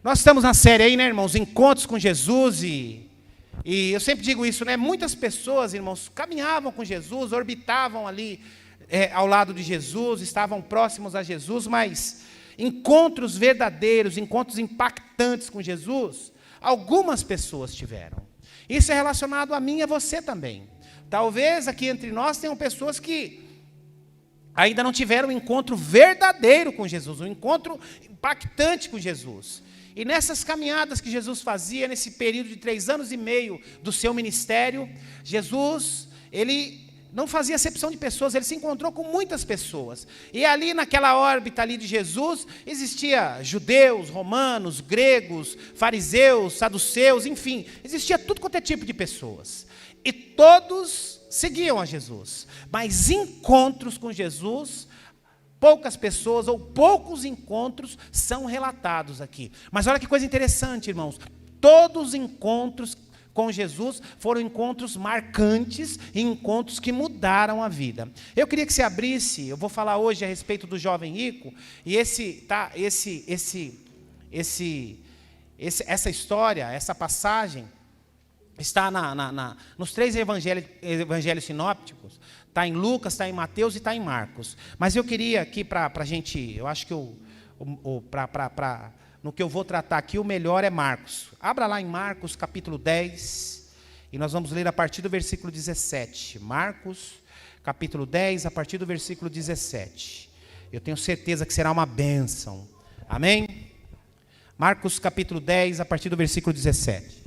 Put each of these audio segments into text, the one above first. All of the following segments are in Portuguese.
Nós estamos na série aí, né, irmãos? Encontros com Jesus e eu sempre digo isso, né? Muitas pessoas, irmãos, caminhavam com Jesus, orbitavam ali ao lado de Jesus, estavam próximos a Jesus, mas encontros verdadeiros, encontros impactantes com Jesus, algumas pessoas tiveram. Isso é relacionado a mim e a você também. Talvez aqui entre nós tenham pessoas que ainda não tiveram um encontro verdadeiro com Jesus, um encontro impactante com Jesus. E nessas caminhadas que Jesus fazia, nesse período de 3 anos e meio do seu ministério, Jesus, ele não fazia acepção de pessoas, ele se encontrou com muitas pessoas. E ali naquela órbita ali de Jesus, existia judeus, romanos, gregos, fariseus, saduceus, enfim, existia tudo quanto é tipo de pessoas. E todos seguiam a Jesus. Mas encontros com Jesus, poucas pessoas ou poucos encontros são relatados aqui. Mas olha que coisa interessante, irmãos. Todos os encontros com Jesus foram encontros marcantes e encontros que mudaram a vida. Eu queria que você abrisse, eu vou falar hoje a respeito do jovem rico, e essa história, essa passagem, está nos 3 evangelhos sinópticos. Está em Lucas, está em Mateus e está em Marcos. Mas eu queria aqui para a gente, eu acho que no que eu vou tratar aqui, o melhor é Marcos. Abra lá em Marcos, capítulo 10, e nós vamos ler a partir do versículo 17. Marcos, capítulo 10, a partir do versículo 17. Eu tenho certeza que será uma bênção. Amém? Marcos, capítulo 10, a partir do versículo 17.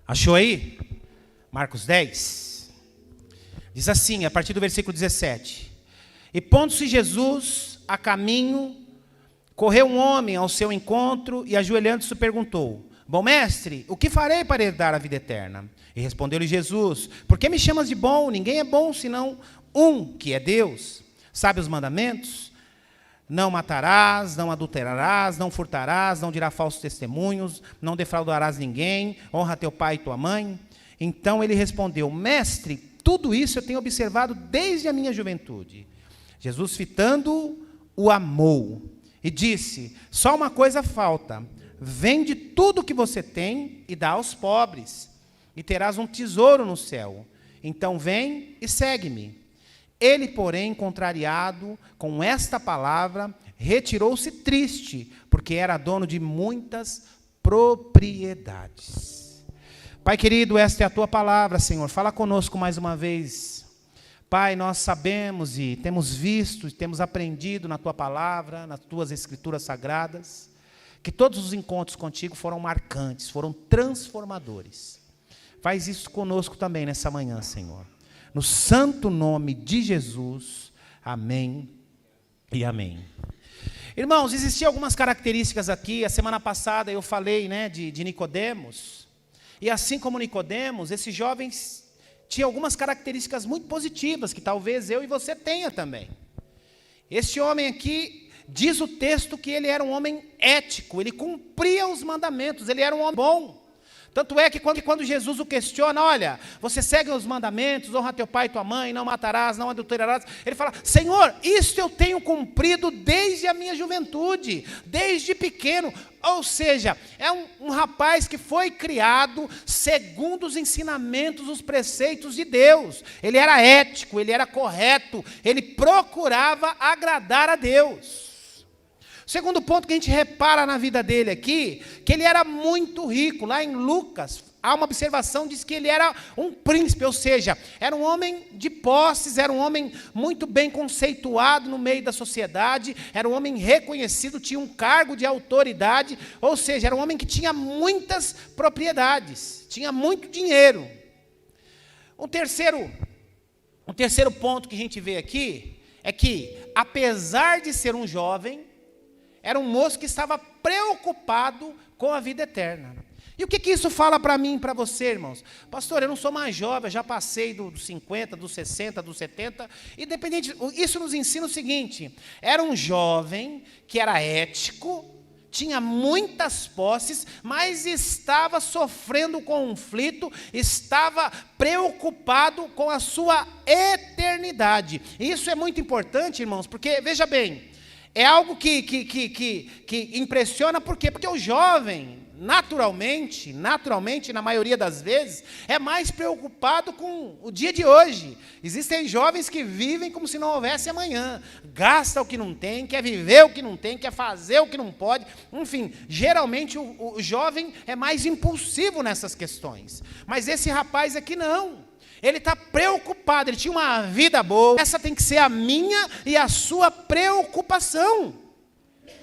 Achou aí? Marcos 10. Diz assim, a partir do versículo 17. E pondo-se Jesus a caminho, correu um homem ao seu encontro e ajoelhando-se perguntou: Bom mestre, o que farei para herdar a vida eterna? E respondeu-lhe Jesus: Por que me chamas de bom? Ninguém é bom senão um, que é Deus. Sabe os mandamentos? Não matarás, não adulterarás, não furtarás, não dirás falsos testemunhos, não defraudarás ninguém, honra teu pai e tua mãe. Então ele respondeu: Mestre, tudo isso eu tenho observado desde a minha juventude. Jesus, fitando-o, o amou e disse: Só uma coisa falta, vende tudo o que você tem e dá aos pobres, e terás um tesouro no céu. Então vem e segue-me. Ele, porém, contrariado com esta palavra, retirou-se triste, porque era dono de muitas propriedades. Pai querido, esta é a tua palavra, Senhor. Fala conosco mais uma vez. Pai, nós sabemos e temos visto, e temos aprendido na tua palavra, nas tuas escrituras sagradas, que todos os encontros contigo foram marcantes, foram transformadores. Faz isso conosco também nessa manhã, Senhor. No santo nome de Jesus, amém e amém. Irmãos, existiam algumas características aqui. A semana passada eu falei, né, de Nicodemos. E assim como Nicodemos, esses jovens tinham algumas características muito positivas, que talvez eu e você tenha também. Este homem aqui, diz o texto que ele era um homem ético, ele cumpria os mandamentos, ele era um homem bom. Tanto é que quando Jesus o questiona, olha, você segue os mandamentos, honra teu pai e tua mãe, não matarás, não adulterarás. Ele fala: Senhor, isso eu tenho cumprido desde a minha juventude, desde pequeno. Ou seja, é um rapaz que foi criado segundo os ensinamentos, os preceitos de Deus. Ele era ético, ele era correto, ele procurava agradar a Deus. O segundo ponto que a gente repara na vida dele aqui, que ele era muito rico. Lá em Lucas, há uma observação, diz que ele era um príncipe, ou seja, era um homem de posses, era um homem muito bem conceituado no meio da sociedade, era um homem reconhecido, tinha um cargo de autoridade, ou seja, era um homem que tinha muitas propriedades, tinha muito dinheiro. Um terceiro ponto que a gente vê aqui, é que, apesar de ser um jovem, era um moço que estava preocupado com a vida eterna. E o que isso fala para mim e para você, irmãos? Pastor, eu não sou mais jovem, eu já passei dos 50, dos 60, dos 70. Independente, isso nos ensina o seguinte: era um jovem que era ético, tinha muitas posses, mas estava sofrendo conflito, estava preocupado com a sua eternidade. E isso é muito importante, irmãos, porque, veja bem, é algo que impressiona, por quê? Porque o jovem, naturalmente, na maioria das vezes, é mais preocupado com o dia de hoje. Existem jovens que vivem como se não houvesse amanhã, gasta o que não tem, quer viver o que não tem, quer fazer o que não pode, enfim, geralmente o jovem é mais impulsivo nessas questões, mas esse rapaz aqui não. Ele está preocupado, ele tinha uma vida boa. Essa tem que ser a minha e a sua preocupação.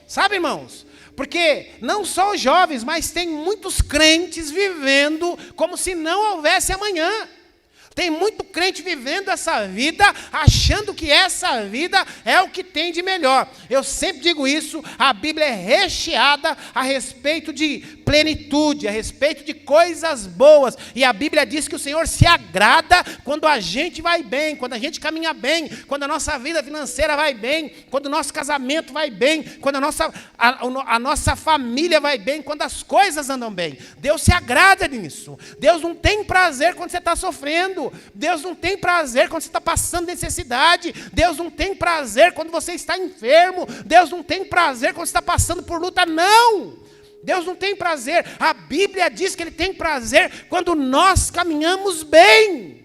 Sabe, irmãos? Porque não só os jovens, mas tem muitos crentes vivendo como se não houvesse amanhã. Tem muito crente vivendo essa vida, achando que essa vida é o que tem de melhor. Eu sempre digo isso, a Bíblia é recheada a respeito de plenitude, a respeito de coisas boas. E a Bíblia diz que o Senhor se agrada quando a gente vai bem, quando a gente caminha bem, quando a nossa vida financeira vai bem, quando o nosso casamento vai bem, quando a nossa família vai bem, quando as coisas andam bem. Deus se agrada nisso. Deus não tem prazer quando você está sofrendo. Deus não tem prazer quando você está passando necessidade. Deus não tem prazer quando você está enfermo. Deus não tem prazer quando você está passando por luta, não. Deus não tem prazer. A Bíblia diz que Ele tem prazer quando nós caminhamos bem.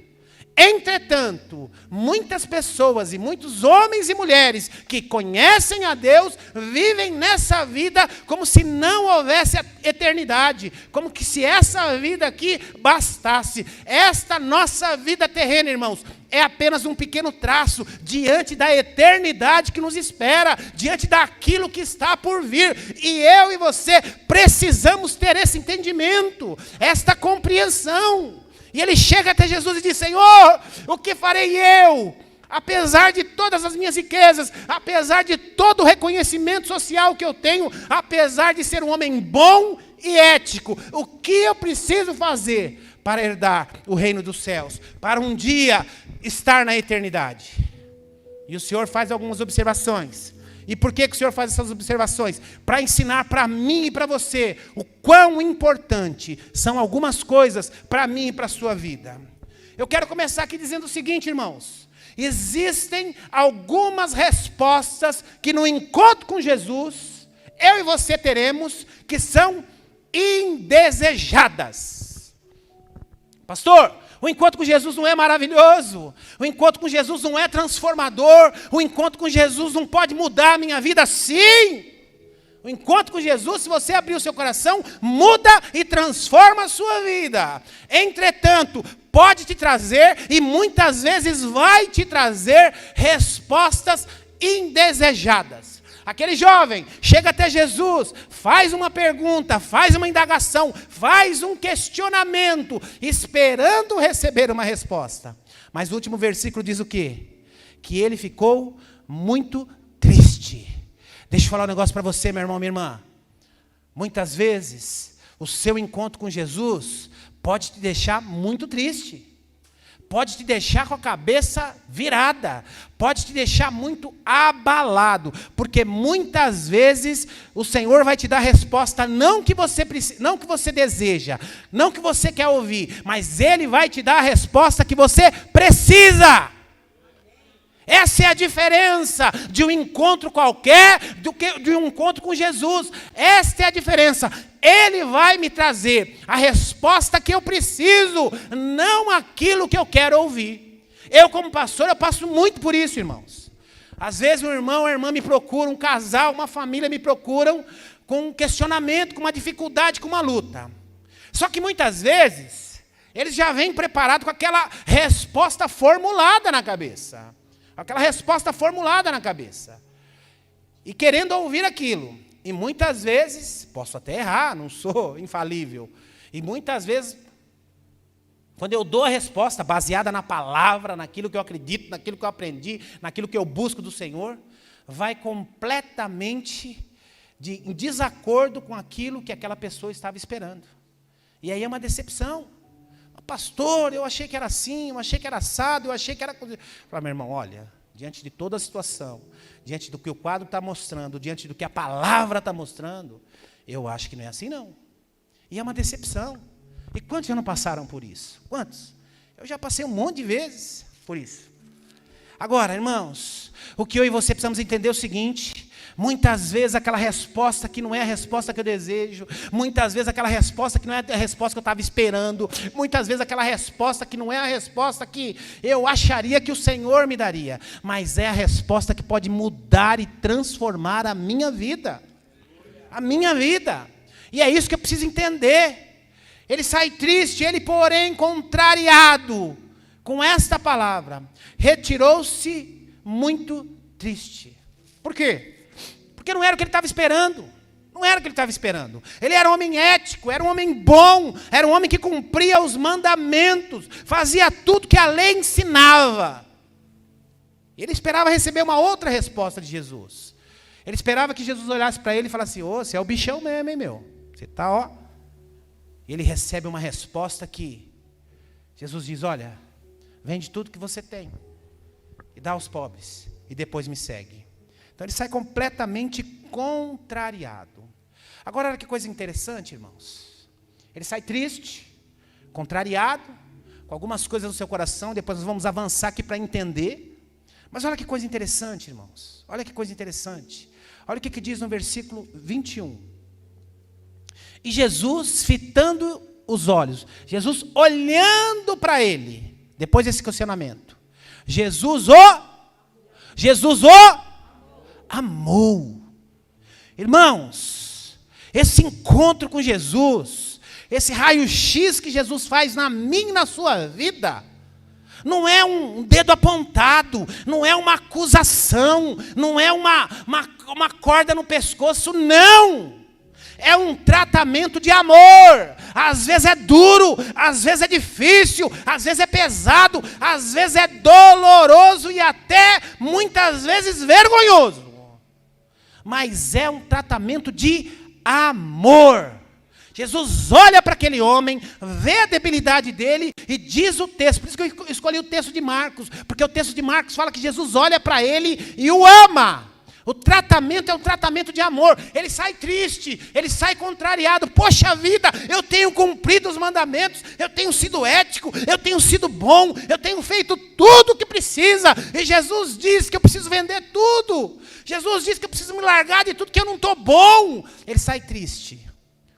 Entretanto, muitas pessoas e muitos homens e mulheres que conhecem a Deus, vivem nessa vida como se não houvesse a eternidade, como que se essa vida aqui bastasse. Esta nossa vida terrena, irmãos, é apenas um pequeno traço diante da eternidade que nos espera, diante daquilo que está por vir. E eu e você precisamos ter esse entendimento, esta compreensão. E ele chega até Jesus e diz: Senhor, o que farei eu? Apesar de todas as minhas riquezas, apesar de todo o reconhecimento social que eu tenho, apesar de ser um homem bom e ético, o que eu preciso fazer para herdar o reino dos céus, para um dia estar na eternidade? E o Senhor faz algumas observações. E por que o Senhor faz essas observações? Para ensinar para mim e para você o quão importante são algumas coisas para mim e para a sua vida. Eu quero começar aqui dizendo o seguinte, irmãos. Existem algumas respostas que no encontro com Jesus, eu e você teremos, que são indesejadas. Pastor, o encontro com Jesus não é maravilhoso, o encontro com Jesus não é transformador, o encontro com Jesus não pode mudar a minha vida. Sim! O encontro com Jesus, se você abrir o seu coração, muda e transforma a sua vida. Entretanto, pode te trazer, e muitas vezes vai te trazer, respostas indesejadas. Aquele jovem chega até Jesus, faz uma pergunta, faz uma indagação, faz um questionamento, esperando receber uma resposta. Mas o último versículo diz o quê? Que ele ficou muito triste. Deixa eu falar um negócio para você, meu irmão, minha irmã. Muitas vezes, o seu encontro com Jesus pode te deixar muito triste. Pode te deixar com a cabeça virada, pode te deixar muito abalado, porque muitas vezes o Senhor vai te dar a resposta não que você deseja, não que você quer ouvir, mas Ele vai te dar a resposta que você precisa. Essa é a diferença de um encontro qualquer de um encontro com Jesus. Esta é a diferença. Ele vai me trazer a resposta que eu preciso, não aquilo que eu quero ouvir. Eu, como pastor, eu passo muito por isso, irmãos. Às vezes um irmão ou a irmã me procuram, um casal, uma família me procuram com um questionamento, com uma dificuldade, com uma luta. Só que muitas vezes eles já vêm preparados com aquela resposta formulada na cabeça. Aquela resposta formulada na cabeça. E querendo ouvir aquilo. E muitas vezes, posso até errar, não sou infalível. E muitas vezes, quando eu dou a resposta baseada na palavra, naquilo que eu acredito, naquilo que eu aprendi, naquilo que eu busco do Senhor, vai completamente em desacordo com aquilo que aquela pessoa estava esperando. E aí é uma decepção. Pastor, eu achei que era assim, eu achei que era assado, eu achei que era... Falei, meu irmão, olha, diante de toda a situação, diante do que o quadro está mostrando, diante do que a palavra está mostrando, eu acho que não é assim não. E é uma decepção. E quantos já não passaram por isso? Quantos? Eu já passei um monte de vezes por isso. Agora, irmãos, o que eu e você precisamos entender é o seguinte: muitas vezes aquela resposta que não é a resposta que eu desejo, muitas vezes aquela resposta que não é a resposta que eu estava esperando, muitas vezes aquela resposta que não é a resposta que eu acharia que o Senhor me daria, mas é a resposta que pode mudar e transformar a minha vida. A minha vida. E é isso que eu preciso entender. Ele sai triste, ele porém contrariado com esta palavra, retirou-se muito triste. Por quê? Porque não era o que ele estava esperando. Não era o que ele estava esperando. Ele era um homem ético, era um homem bom, era um homem que cumpria os mandamentos, fazia tudo que a lei ensinava. Ele esperava receber uma outra resposta de Jesus. Ele esperava que Jesus olhasse para ele e falasse: ô, você é o bichão mesmo, hein, meu? Você está, ó. E ele recebe uma resposta que Jesus diz: olha, vende tudo que você tem e dá aos pobres, e depois me segue. Então ele sai completamente contrariado. Agora, olha que coisa interessante, irmãos. Ele sai triste, contrariado, com algumas coisas no seu coração, depois nós vamos avançar aqui para entender. Mas olha que coisa interessante, irmãos. Olha que coisa interessante. Olha o que diz no versículo 21. E Jesus, fitando os olhos, Jesus olhando para ele, depois desse questionamento, Jesus o amou. Irmãos, esse encontro com Jesus, esse raio-x que Jesus faz na minha e na sua vida, não é um dedo apontado, não é uma acusação, não é uma corda no pescoço, não. É um tratamento de amor. Às vezes é duro, às vezes é difícil, às vezes é pesado, às vezes é doloroso e até muitas vezes vergonhoso. Mas é um tratamento de amor. Jesus olha para aquele homem, vê a debilidade dele e diz o texto. Por isso que eu escolhi o texto de Marcos, porque o texto de Marcos fala que Jesus olha para ele e o ama. O tratamento é um tratamento de amor. Ele sai triste, ele sai contrariado. Poxa vida, eu tenho cumprido os mandamentos, eu tenho sido ético, eu tenho sido bom, eu tenho feito tudo o que precisa. E Jesus diz que eu preciso vender tudo. Jesus diz que eu preciso me largar de tudo, que eu não estou bom. Ele sai triste,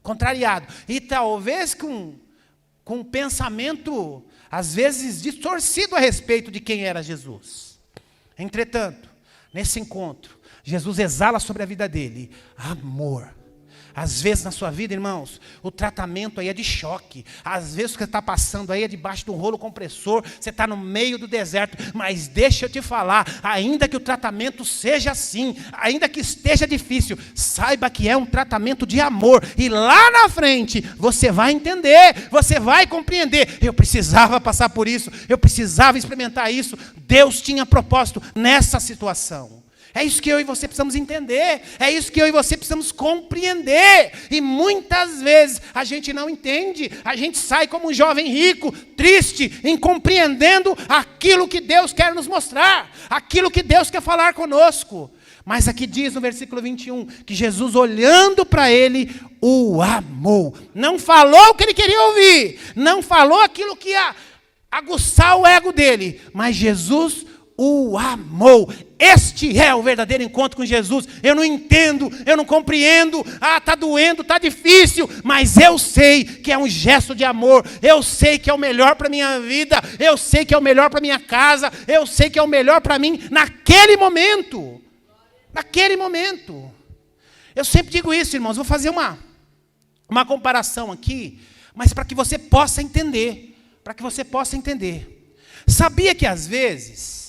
contrariado. E talvez com um pensamento, às vezes, distorcido a respeito de quem era Jesus. Entretanto, nesse encontro, Jesus exala sobre a vida dele amor. Às vezes na sua vida, irmãos, o tratamento aí é de choque. Às vezes o que você está passando aí é debaixo de um rolo compressor. Você está no meio do deserto. Mas deixa eu te falar, ainda que o tratamento seja assim, ainda que esteja difícil, saiba que é um tratamento de amor. E lá na frente, você vai entender, você vai compreender. Eu precisava passar por isso, eu precisava experimentar isso. Deus tinha propósito nessa situação. É isso que eu e você precisamos entender, é isso que eu e você precisamos compreender, e muitas vezes a gente não entende, a gente sai como um jovem rico, triste, incompreendendo aquilo que Deus quer nos mostrar, aquilo que Deus quer falar conosco. Mas aqui diz no versículo 21, que Jesus olhando para ele, o amou, não falou o que ele queria ouvir, não falou aquilo que ia aguçar o ego dele, mas Jesus o amou. Este é o verdadeiro encontro com Jesus. Eu não entendo, eu não compreendo. Está doendo, está difícil. Mas eu sei que é um gesto de amor. Eu sei que é o melhor para a minha vida. Eu sei que é o melhor para a minha casa. Eu sei que é o melhor para mim naquele momento. Naquele momento. Eu sempre digo isso, irmãos. Vou fazer uma comparação aqui, mas para que você possa entender. Para que você possa entender. Sabia que às vezes,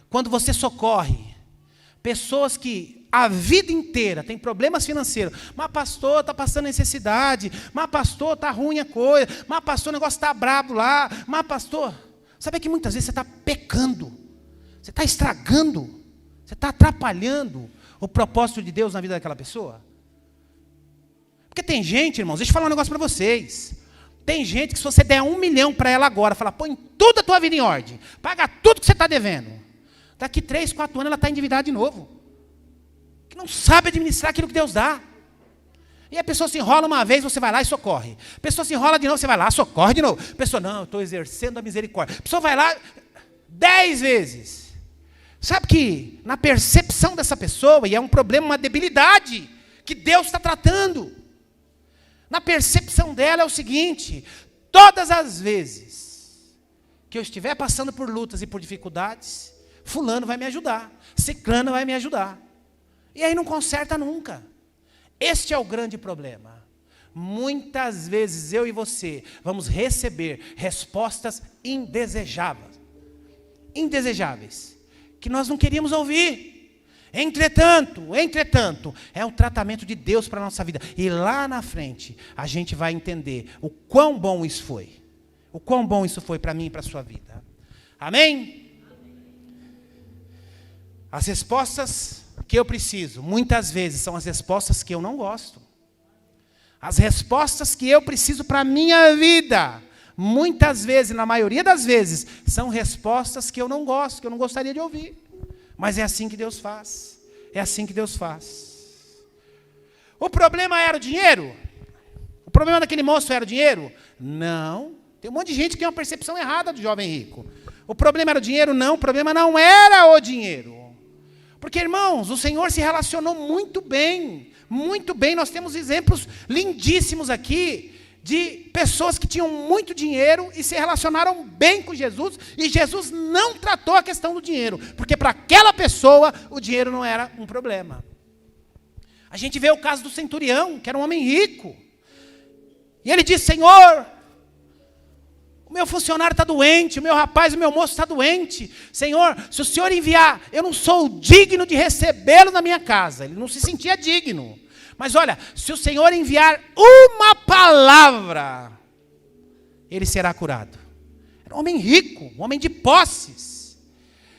quando você socorre pessoas que a vida inteira têm problemas financeiros, mas pastor, está passando necessidade, mas pastor, está ruim a coisa, mas pastor, o negócio está brabo lá, mas pastor, sabe que muitas vezes você está pecando, você está estragando, você está atrapalhando o propósito de Deus na vida daquela pessoa? Porque tem gente, irmãos, deixa eu falar um negócio para vocês. Tem gente que se você der 1 milhão para ela agora, fala, põe toda a tua vida em ordem, paga tudo que você está devendo. Daqui 3, 4 anos ela está endividada de novo. Que não sabe administrar aquilo que Deus dá. E a pessoa se enrola uma vez, você vai lá e socorre. A pessoa se enrola de novo, você vai lá, socorre de novo. A pessoa, não, eu estou exercendo a misericórdia. A pessoa vai lá 10 vezes. Sabe que na percepção dessa pessoa, e é um problema, uma debilidade, que Deus está tratando. Na percepção dela é o seguinte: todas as vezes que eu estiver passando por lutas e por dificuldades, fulano vai me ajudar, ciclano vai me ajudar. E aí não conserta nunca. Este é o grande problema. Muitas vezes eu e você vamos receber respostas indesejáveis, que nós não queríamos ouvir. Entretanto, é um tratamento de Deus para a nossa vida. E lá na frente, a gente vai entender o quão bom isso foi. O quão bom isso foi para mim e para a sua vida. Amém? As respostas que eu preciso, muitas vezes, são as respostas que eu não gosto. As respostas que eu preciso para a minha vida, muitas vezes, na maioria das vezes, são respostas que eu não gosto, que eu não gostaria de ouvir. Mas é assim que Deus faz. É assim que Deus faz. O problema era o dinheiro? O problema daquele moço era o dinheiro? Não. Tem um monte de gente que tem uma percepção errada do jovem rico. O problema era o dinheiro? Não. O problema não era o dinheiro. Porque, irmãos, o Senhor se relacionou muito bem. Muito bem. Nós temos exemplos lindíssimos aqui de pessoas que tinham muito dinheiro e se relacionaram bem com Jesus, e Jesus não tratou a questão do dinheiro, porque para aquela pessoa o dinheiro não era um problema. A gente vê o caso do centurião, que era um homem rico, e ele disse: Senhor, o meu funcionário está doente, o meu moço está doente, Senhor, se o Senhor enviar, eu não sou digno de recebê-lo na minha casa. Ele não se sentia digno. Mas olha, se o Senhor enviar uma palavra, ele será curado. Era um homem rico, um homem de posses.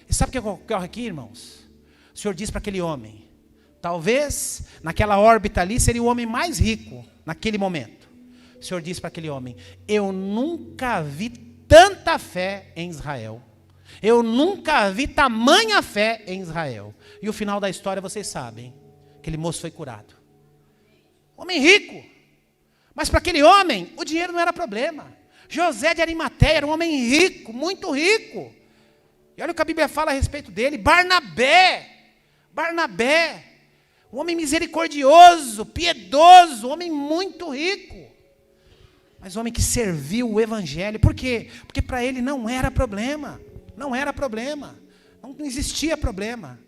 E sabe o que ocorre aqui, irmãos? O Senhor diz para aquele homem, talvez naquela órbita ali seria o homem mais rico naquele momento. O Senhor diz para aquele homem: eu nunca vi tanta fé em Israel. Eu nunca vi tamanha fé em Israel. E o final da história vocês sabem. Aquele moço foi curado. Homem rico. Mas para aquele homem, o dinheiro não era problema. José de Arimateia era um homem rico, muito rico. E olha o que a Bíblia fala a respeito dele. Barnabé, um homem misericordioso, piedoso, um homem muito rico. Mas um homem que serviu o Evangelho. Por quê? Porque para ele não era problema. Não era problema. Não existia problema.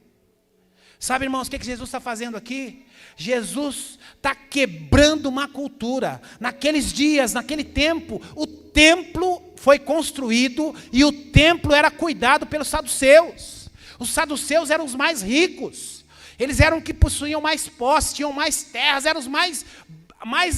Sabe, irmãos, o que Jesus está fazendo aqui? Jesus está quebrando uma cultura. Naqueles dias, naquele tempo, o templo foi construído e o templo era cuidado pelos saduceus. Os saduceus eram os mais ricos. Eles eram que possuíam mais posse, tinham mais terras, eram os mais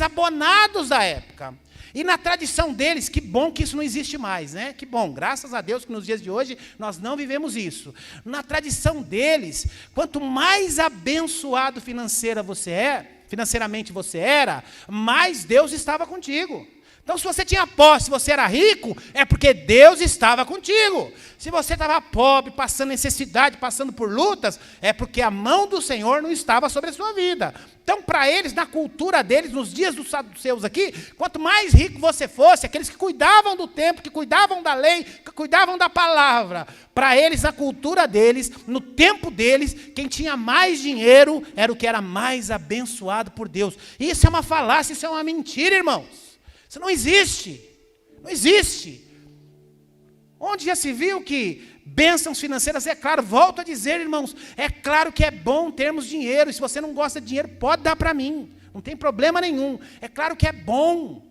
abonados da época. E na tradição deles, que bom que isso não existe mais, né? Que bom, graças a Deus que nos dias de hoje nós não vivemos isso. Na tradição deles, quanto mais abençoado financeiramente você era, mais Deus estava contigo. Então, se você tinha posse, se você era rico, é porque Deus estava contigo. Se você estava pobre, passando necessidade, passando por lutas, é porque a mão do Senhor não estava sobre a sua vida. Então, para eles, na cultura deles, nos dias dos saduceus aqui, quanto mais rico você fosse, aqueles que cuidavam do templo, que cuidavam da lei, que cuidavam da palavra, para eles, na cultura deles, no tempo deles, quem tinha mais dinheiro era o que era mais abençoado por Deus. Isso é uma falácia, isso é uma mentira, irmãos. Isso não existe. Não existe. Onde já se viu que bênçãos financeiras, é claro, volto a dizer, irmãos, é claro que é bom termos dinheiro. E se você não gosta de dinheiro, pode dar para mim. Não tem problema nenhum. É claro que é bom.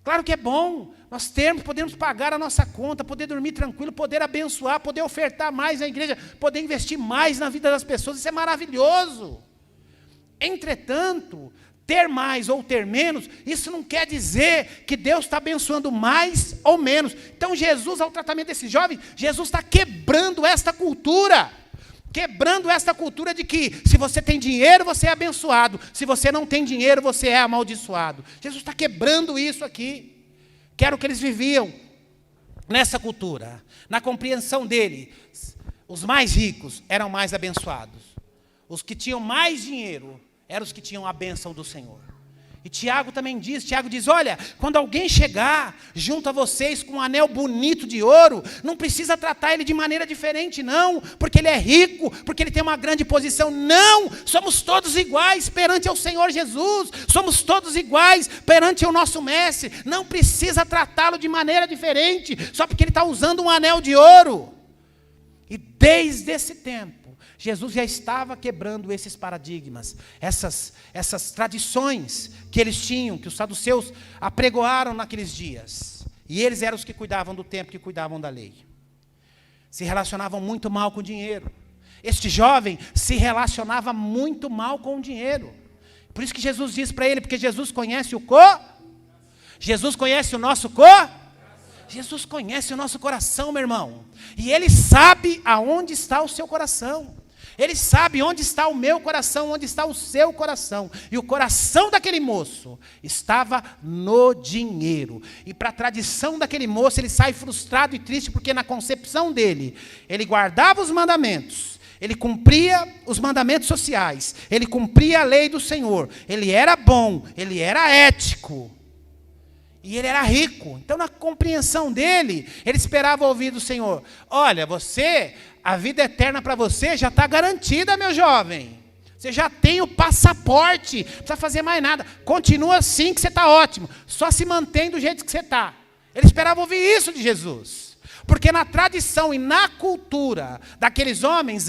Claro que é bom. Nós podemos pagar a nossa conta, poder dormir tranquilo, poder abençoar, poder ofertar mais na igreja, poder investir mais na vida das pessoas. Isso é maravilhoso. Entretanto, ter mais ou ter menos, isso não quer dizer que Deus está abençoando mais ou menos. Então Jesus, ao tratamento desse jovem, Jesus está quebrando esta cultura. Quebrando esta cultura de que se você tem dinheiro, você é abençoado. Se você não tem dinheiro, você é amaldiçoado. Jesus está quebrando isso aqui. Que era o que eles viviam nessa cultura. Na compreensão dele. os mais ricos eram mais abençoados. Os que tinham mais dinheiro eram os que tinham a bênção do Senhor. E Tiago também diz, olha, quando alguém chegar junto a vocês com um anel bonito de ouro, não precisa tratar ele de maneira diferente não, porque ele é rico, porque ele tem uma grande posição. Não, somos todos iguais perante ao Senhor Jesus, somos todos iguais perante o nosso mestre. Não precisa tratá-lo de maneira diferente, só porque ele está usando um anel de ouro. E desde esse tempo, Jesus já estava quebrando esses paradigmas, essas tradições que eles tinham, que os saduceus apregoaram naqueles dias. E eles eram os que cuidavam do templo, que cuidavam da lei. Se relacionavam muito mal com o dinheiro. Este jovem se relacionava muito mal com o dinheiro. Por isso que Jesus diz para ele, porque Jesus conhece Jesus conhece o nosso Jesus conhece o nosso coração, meu irmão. E Ele sabe aonde está o seu coração. Ele sabe onde está o meu coração, onde está o seu coração. E o coração daquele moço estava no dinheiro. E para a tradição daquele moço, ele sai frustrado e triste, porque na concepção dele, ele guardava os mandamentos, ele cumpria os mandamentos sociais, ele cumpria a lei do Senhor, ele era bom, ele era ético. E ele era rico. Então, na compreensão dele, ele esperava ouvir do Senhor: olha, a vida eterna para você já está garantida, meu jovem. Você já tem o passaporte, não precisa fazer mais nada. Continua assim que você está ótimo. Só se mantém do jeito que você está. Ele esperava ouvir isso de Jesus. Porque na tradição e na cultura daqueles homens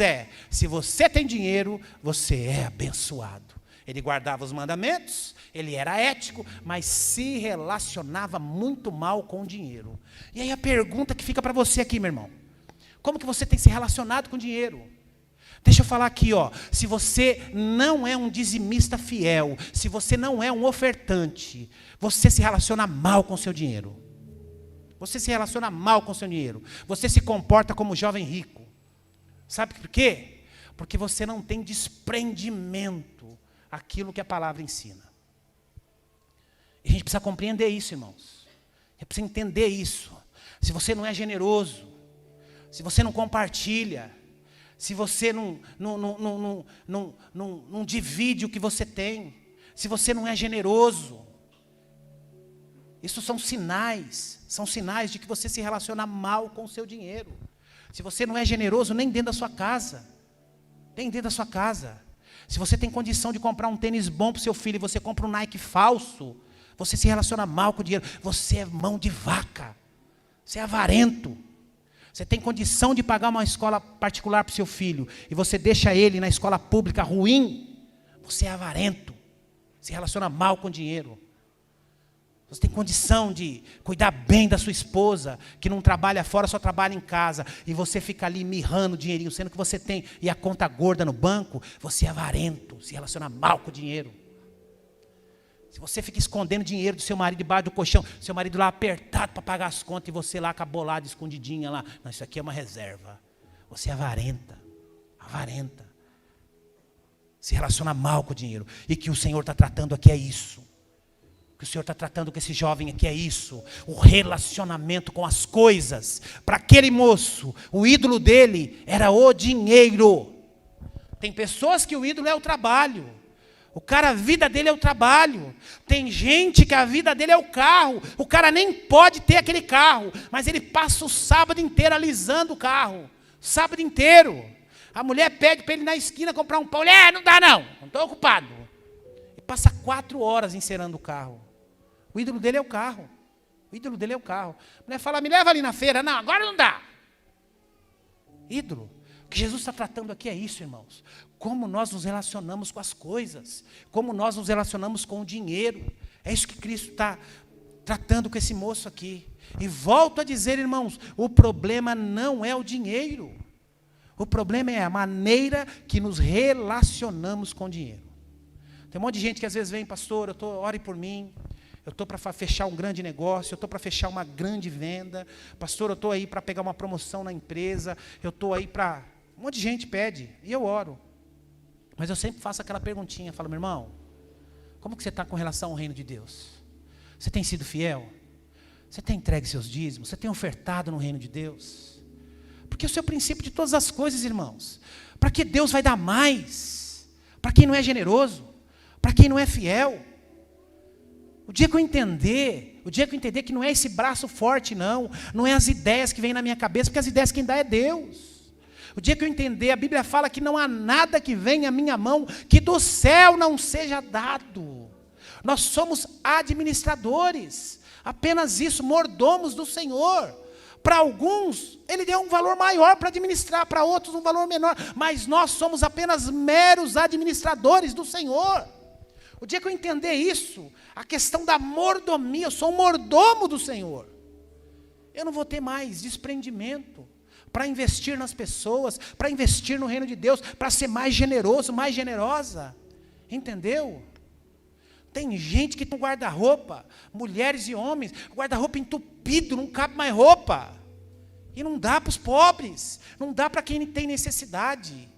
se você tem dinheiro, você é abençoado. Ele guardava os mandamentos, ele era ético, mas se relacionava muito mal com o dinheiro. E aí a pergunta que fica para você aqui, meu irmão: como que você tem se relacionado com o dinheiro? Deixa eu falar aqui, se você não é um dizimista fiel, se você não é um ofertante, você se relaciona mal com o seu dinheiro. Você se relaciona mal com o seu dinheiro. Você se comporta como jovem rico. Sabe por quê? Porque você não tem desprendimento aquilo que a palavra ensina. E a gente precisa compreender isso, irmãos. A gente precisa entender isso. Se você não é generoso, se você não compartilha, se você não divide o que você tem, se você não é generoso, isso são sinais de que você se relaciona mal com o seu dinheiro. Se você não é generoso nem dentro da sua casa, se você tem condição de comprar um tênis bom para o seu filho e você compra um Nike falso, você se relaciona mal com o dinheiro. Você é mão de vaca. Você é avarento. Você tem condição de pagar uma escola particular para o seu filho e você deixa ele na escola pública ruim. Você é avarento. Se relaciona mal com o dinheiro. Você tem condição de cuidar bem da sua esposa, que não trabalha fora, só trabalha em casa, e você fica ali mirrando o dinheirinho, sendo que você tem, e a conta gorda no banco. Você é avarento, se relaciona mal com o dinheiro. Se você fica escondendo dinheiro do seu marido debaixo do colchão, seu marido lá apertado para pagar as contas, e você lá com a bolada escondidinha lá, não, isso aqui é uma reserva. Você é avarenta. Se relaciona mal com o dinheiro. E que o Senhor está tratando aqui é isso. O que o Senhor está tratando com esse jovem aqui é isso. O relacionamento com as coisas. Para aquele moço, o ídolo dele era o dinheiro. Tem pessoas que o ídolo é o trabalho. O cara, a vida dele é o trabalho. Tem gente que a vida dele é o carro. O cara nem pode ter aquele carro, mas ele passa o sábado inteiro alisando o carro. Sábado inteiro. A mulher pede para ele na esquina comprar um pão. Ele, não dá não estou ocupado. E passa 4 horas encerando o carro. O ídolo dele é o carro. A mulher fala: me leva ali na feira. Não, agora não dá. Ídolo. O que Jesus está tratando aqui é isso, irmãos. Como nós nos relacionamos com as coisas. Como nós nos relacionamos com o dinheiro. É isso que Cristo está tratando com esse moço aqui. E volto a dizer, irmãos, o problema não é o dinheiro. O problema é a maneira que nos relacionamos com o dinheiro. Tem um monte de gente que às vezes vem: pastor, ore por mim. Eu estou para fechar um grande negócio, eu estou para fechar uma grande venda. Pastor, eu estou aí para pegar uma promoção na empresa. Eu estou aí para... Um monte de gente pede, e eu oro. Mas eu sempre faço aquela perguntinha, falo: meu irmão, como que você está com relação ao reino de Deus? Você tem sido fiel? Você tem entregue seus dízimos? Você tem ofertado no reino de Deus? Porque esse é o princípio de todas as coisas, irmãos. Para que Deus vai dar mais? Para quem não é generoso? Para quem não é fiel? O dia que eu entender que não é esse braço forte, não é as ideias que vêm na minha cabeça, porque as ideias quem dá é Deus. O dia que eu entender, a Bíblia fala que não há nada que venha à minha mão, que do céu não seja dado. Nós somos administradores, apenas isso, mordomos do Senhor. Para alguns, Ele deu um valor maior para administrar, para outros um valor menor, mas nós somos apenas meros administradores do Senhor. O dia que eu entender isso, a questão da mordomia, eu sou um mordomo do Senhor, eu não vou ter mais desprendimento para investir nas pessoas, para investir no reino de Deus, para ser mais generoso, mais generosa, entendeu? Tem gente que tem um guarda-roupa, mulheres e homens, guarda-roupa entupido, não cabe mais roupa, e não dá para os pobres, não dá para quem tem necessidade.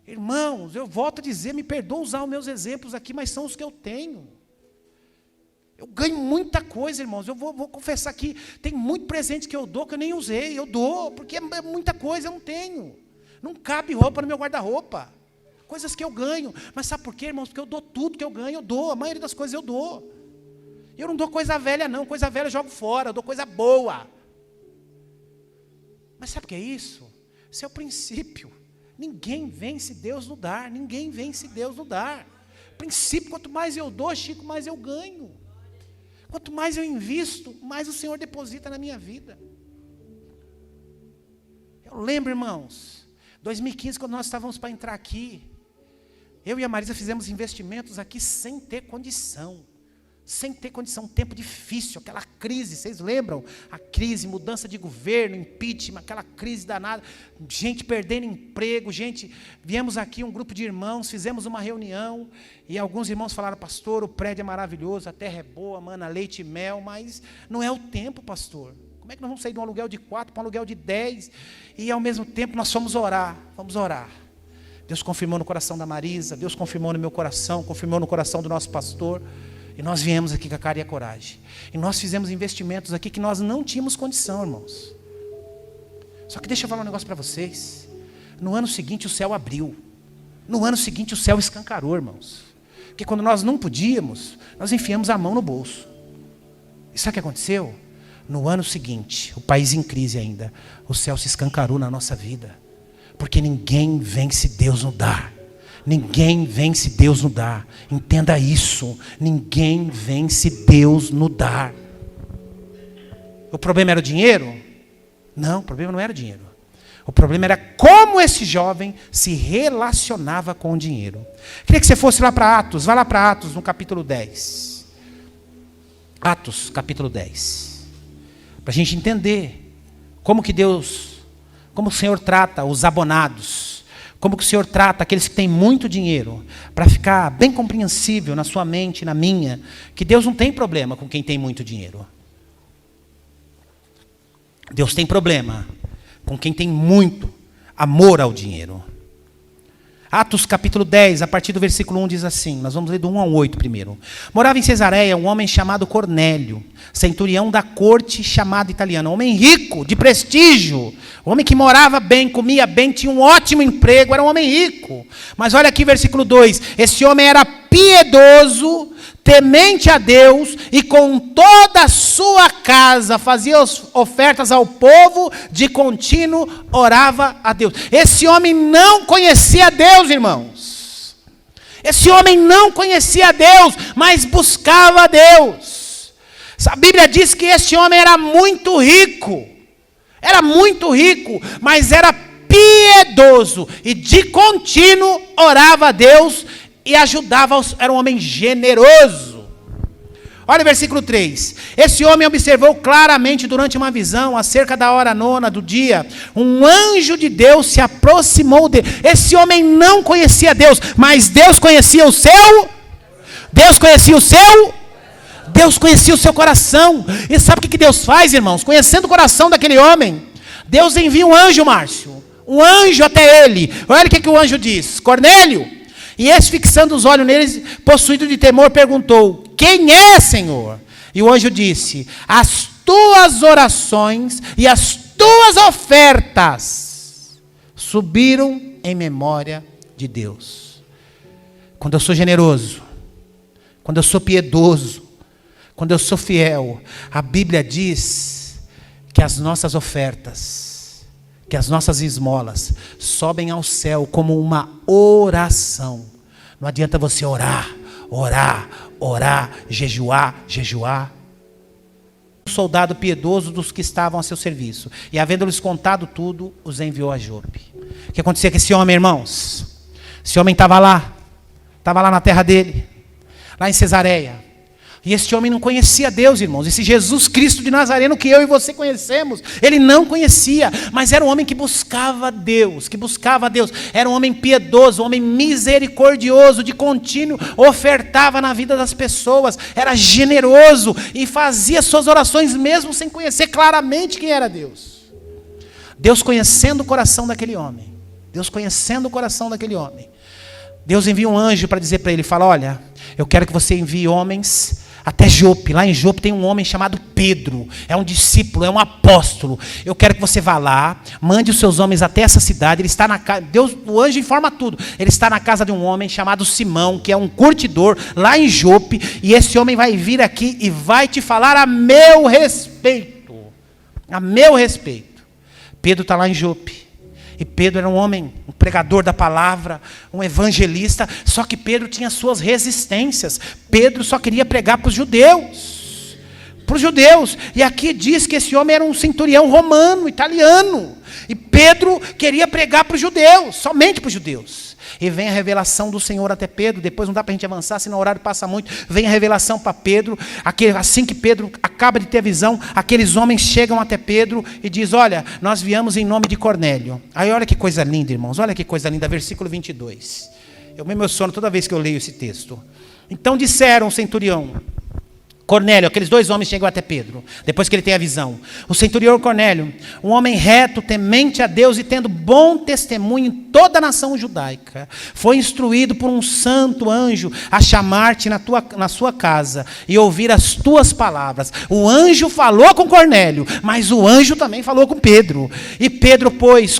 Irmãos, eu volto a dizer, me perdoa usar os meus exemplos aqui, mas são os que eu tenho. Eu ganho muita coisa, irmãos, eu vou confessar aqui, tem muito presente que eu dou que eu nem usei, eu dou, porque é muita coisa, eu não tenho. Não cabe roupa no meu guarda-roupa. Coisas que eu ganho, mas sabe por quê, irmãos? Porque eu dou tudo que eu ganho, eu dou, a maioria das coisas eu dou. Eu não dou coisa velha não, coisa velha eu jogo fora, eu dou coisa boa. Mas sabe o que é isso? Isso é o princípio. Ninguém vence Deus no dar, ninguém vence Deus no dar. Princípio, quanto mais eu dou, Chico, mais eu ganho. Quanto mais eu invisto, mais o Senhor deposita na minha vida. Eu lembro, irmãos, 2015, quando nós estávamos para entrar aqui, eu e a Marisa fizemos investimentos aqui sem ter condição. Sem ter condição, um tempo difícil, aquela crise, vocês lembram? A crise, mudança de governo, impeachment, aquela crise danada, gente perdendo emprego, viemos aqui um grupo de irmãos, fizemos uma reunião, e alguns irmãos falaram, pastor, o prédio é maravilhoso, a terra é boa, mana, leite e mel, mas não é o tempo, pastor. Como é que nós vamos sair de um aluguel de 4 para um aluguel de 10, e ao mesmo tempo nós vamos orar. Deus confirmou no coração da Marisa, Deus confirmou no meu coração, confirmou no coração do nosso pastor, e nós viemos aqui com a cara e a coragem. E nós fizemos investimentos aqui que nós não tínhamos condição, irmãos. Só que deixa eu falar um negócio para vocês. No ano seguinte o céu abriu. No ano seguinte o céu escancarou, irmãos. Porque quando nós não podíamos, nós enfiamos a mão no bolso. E sabe o que aconteceu? No ano seguinte, o país em crise ainda, o céu se escancarou na nossa vida. Porque ninguém vence Deus no dar. Ninguém vence Deus no dar. Entenda isso. Ninguém vence Deus no dar. O problema era o dinheiro? Não, o problema não era o dinheiro. O problema era como esse jovem se relacionava com o dinheiro. Queria que você fosse lá para Atos. Vá lá para Atos, no capítulo 10. Atos, capítulo 10. Para a gente entender como que Deus, como o Senhor trata os abonados. Como que o Senhor trata aqueles que têm muito dinheiro, para ficar bem compreensível na sua mente, na minha, que Deus não tem problema com quem tem muito dinheiro. Deus tem problema com quem tem muito amor ao dinheiro. Atos capítulo 10, a partir do versículo 1 diz assim, nós vamos ler do 1 ao 8 primeiro. Morava em Cesareia um homem chamado Cornélio, centurião da corte chamada italiana, um homem rico, de prestígio, um homem que morava bem, comia bem, tinha um ótimo emprego, era um homem rico. Mas olha aqui versículo 2, esse homem era piedoso, temente a Deus, e com toda a sua casa fazia ofertas ao povo, de contínuo orava a Deus. Esse homem não conhecia Deus, irmãos. Esse homem não conhecia Deus, mas buscava a Deus. A Bíblia diz que esse homem era muito rico, mas era piedoso, e de contínuo orava a Deus, e ajudava, era um homem generoso. Olha o versículo 3. Esse homem observou claramente durante uma visão, acerca da hora 9 do dia, um anjo de Deus se aproximou dele. Esse homem não conhecia Deus, mas Deus conhecia o seu coração. E sabe o que Deus faz, irmãos? Conhecendo o coração daquele homem, Deus envia um anjo, Márcio. Um anjo até ele. Olha o que o anjo diz. Cornélio. E esse, fixando os olhos neles, possuído de temor, perguntou, quem é, Senhor? E o anjo disse, as tuas orações e as tuas ofertas subiram em memória de Deus. Quando eu sou generoso, quando eu sou piedoso, quando eu sou fiel, a Bíblia diz que as nossas ofertas, que as nossas esmolas sobem ao céu como uma oração. Não adianta você orar, jejuar. Um soldado piedoso dos que estavam a seu serviço, e havendo-lhes contado tudo, os enviou a Jope. O que acontecia com esse homem, irmãos? Esse homem estava lá na terra dele, lá em Cesareia. E esse homem não conhecia Deus, irmãos. Esse Jesus Cristo de Nazareno que eu e você conhecemos, ele não conhecia, mas era um homem que buscava Deus, Era um homem piedoso, um homem misericordioso, de contínuo, ofertava na vida das pessoas, era generoso e fazia suas orações mesmo sem conhecer claramente quem era Deus. Deus conhecendo o coração daquele homem, Deus envia um anjo para dizer para ele, fala, olha, eu quero que você envie homens até Jope. Lá em Jope tem um homem chamado Pedro, é um discípulo, é um apóstolo. Eu quero que você vá lá, mande os seus homens até essa cidade. Ele está na casa, o anjo informa tudo. Ele está na casa de um homem chamado Simão, que é um curtidor lá em Jope, e esse homem vai vir aqui e vai te falar a meu respeito. Pedro está lá em Jope. E Pedro era um homem, um pregador da palavra, um evangelista, só que Pedro tinha suas resistências. Pedro só queria pregar para os judeus. E aqui diz que esse homem era um centurião romano, italiano. E Pedro queria pregar para os judeus, somente para os judeus. E vem a revelação do Senhor até Pedro. Depois não dá para a gente avançar, senão o horário passa muito. Vem a revelação para Pedro. Assim que Pedro acaba de ter a visão, aqueles homens chegam até Pedro e diz, olha, nós viemos em nome de Cornélio. Aí olha que coisa linda, irmãos. Olha que coisa linda, versículo 22. Eu me emociono toda vez que eu leio esse texto. Então disseram o centurião, Cornélio, aqueles dois homens chegam até Pedro, depois que ele tem a visão. O centurião Cornélio, um homem reto, temente a Deus e tendo bom testemunho em toda a nação judaica, foi instruído por um santo anjo a chamar-te na sua casa e ouvir as tuas palavras. O anjo falou com Cornélio, mas o anjo também falou com Pedro. E Pedro, pois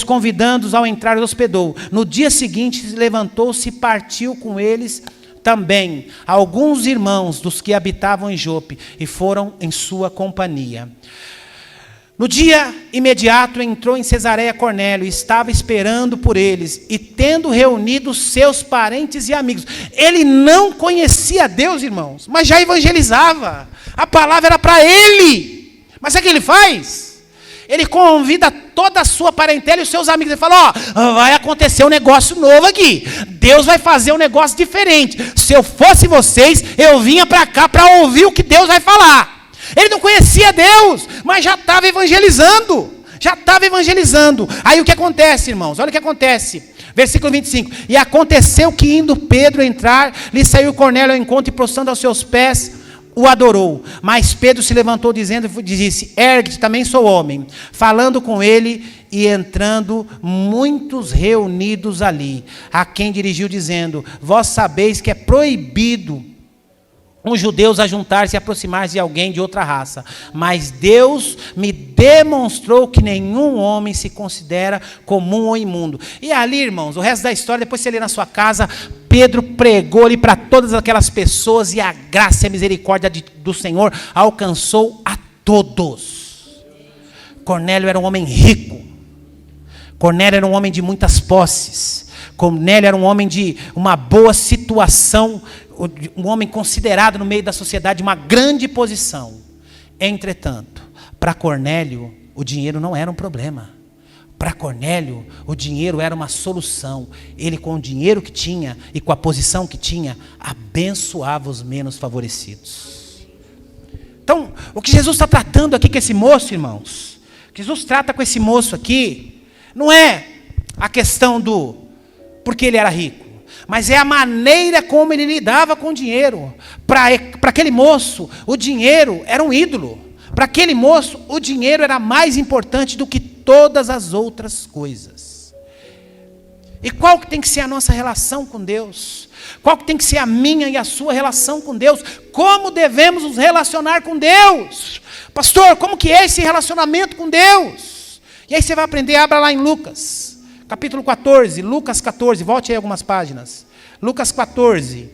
convidando-os ao entrar, hospedou. No dia seguinte, levantou-se e partiu com eles também alguns irmãos dos que habitavam em Jope e foram em sua companhia. No dia imediato entrou em Cesareia Cornélio e estava esperando por eles e tendo reunido seus parentes e amigos. Ele não conhecia Deus, irmãos, mas já evangelizava. A palavra era para ele. Mas sabe o que ele faz? Ele convida toda a sua parentela e os seus amigos. Ele fala, vai acontecer um negócio novo aqui. Deus vai fazer um negócio diferente. Se eu fosse vocês, eu vinha para cá para ouvir o que Deus vai falar. Ele não conhecia Deus, mas já estava evangelizando. Aí o que acontece, irmãos? Olha o que acontece. Versículo 25. E aconteceu que indo Pedro entrar, lhe saiu Cornélio ao encontro e prostrando aos seus pés, o adorou, mas Pedro se levantou disse, ergue-te, também sou homem. Falando com ele e entrando muitos reunidos ali, a quem dirigiu dizendo, vós sabeis que é proibido os judeus ajuntar-se e aproximar-se de alguém de outra raça, mas Deus me demonstrou que nenhum homem se considera comum ou imundo. E ali, irmãos, o resto da história, depois você lê na sua casa, Pedro pregou ali para todas aquelas pessoas e a graça e a misericórdia do Senhor alcançou a todos. Cornélio era um homem rico, Cornélio era um homem de muitas posses, Cornélio era um homem de uma boa situação, um homem considerado no meio da sociedade uma grande posição. Entretanto, para Cornélio, o dinheiro não era um problema. Para Cornélio, o dinheiro era uma solução. Ele, com o dinheiro que tinha e com a posição que tinha, abençoava os menos favorecidos. Então, o que Jesus está tratando aqui com esse moço, irmãos, o que Jesus trata com esse moço aqui, não é a questão do porque ele era rico, mas é a maneira como ele lidava com o dinheiro. Para aquele moço, o dinheiro era um ídolo. Para aquele moço, o dinheiro era mais importante do que todas as outras coisas. E qual que tem que ser a nossa relação com Deus? Qual que tem que ser a minha e a sua relação com Deus? Como devemos nos relacionar com Deus? Pastor, como que é esse relacionamento com Deus? E aí você vai aprender, abra lá em Lucas, capítulo 14, Lucas 14, volte aí algumas páginas. Lucas 14.